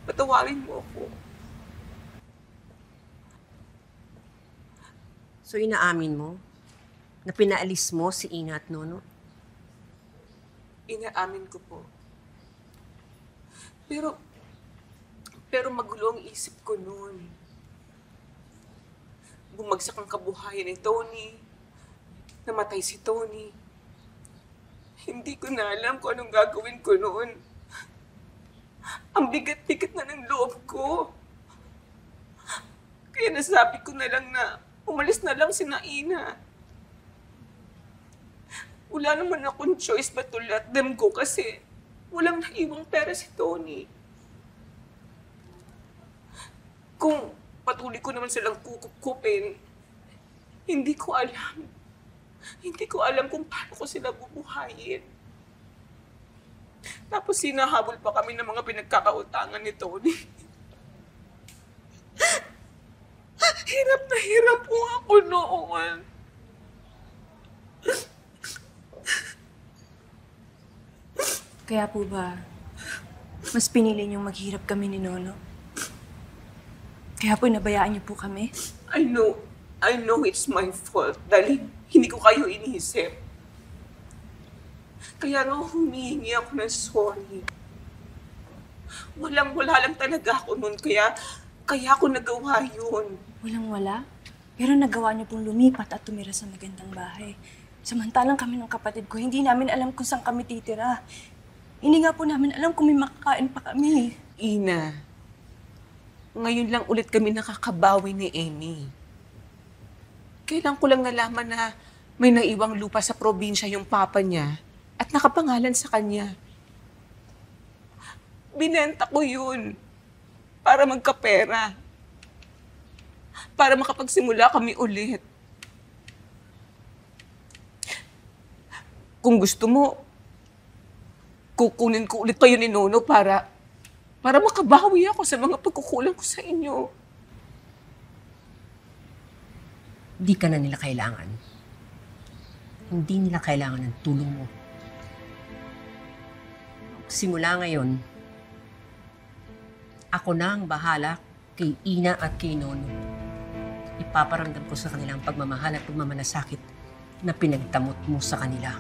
Patawarin mo ako. So inaamin mo na pinaalis mo si Ina at Nono? Inaamin ko po. Pero magulo ang isip ko noon. Bumagsak ang kabuhayan ni Tony. Namatay si Tony. Hindi ko na alam kung anong gagawin ko noon. Ang bigat-bigat na ng loob ko. Kaya nasabi ko na lang na umalis na lang si Ina. Wala naman akong choice but to let them go kasi walang naiwang pera si Tony. Kung patuloy ko naman silang kukupin, hindi ko alam. Hindi ko alam kung paano ko sila bubuhayin. Tapos sinahabol pa kami ng mga pinagkakautangan ni Tony. Hirap na hirap po ako noon. Kaya po ba, mas pinili niyong maghirap kami ni Nono? Kaya po nabayaan niyo po kami? I know it's my fault dahil hindi ko kayo iniisip. Kaya nga humihingi ako ng sorry. Walang-wala lang talaga ako noon, kaya ako nagawa yun. Walang-wala? Pero nagawa niyo pong lumipat at tumira sa magandang bahay. Samantalang kami ng kapatid ko, hindi namin alam kung saan kami titira. Hindi nga po namin alam kung may makakain pa kami. Ina, ngayon lang ulit kami nakakabawi ni Amy. Kailan ko lang nalaman na may naiwang lupa sa probinsya yung papa niya at nakapangalan sa kanya. Binenta ko yun para magkapera. Para makapagsimula kami ulit. Kung gusto mo, kukunin ko ulit kayo ni Nono para makabawi ako sa mga pagkukulang ko sa inyo. Di ka na nila kailangan. Hindi nila kailangan ng tulong mo. Simula ngayon, ako na ang bahala kay Ina at kay Nono. Ipaparamdam ko sa kanila ang pagmamahal at pagmamalasakit na pinagtamot mo sa kanila.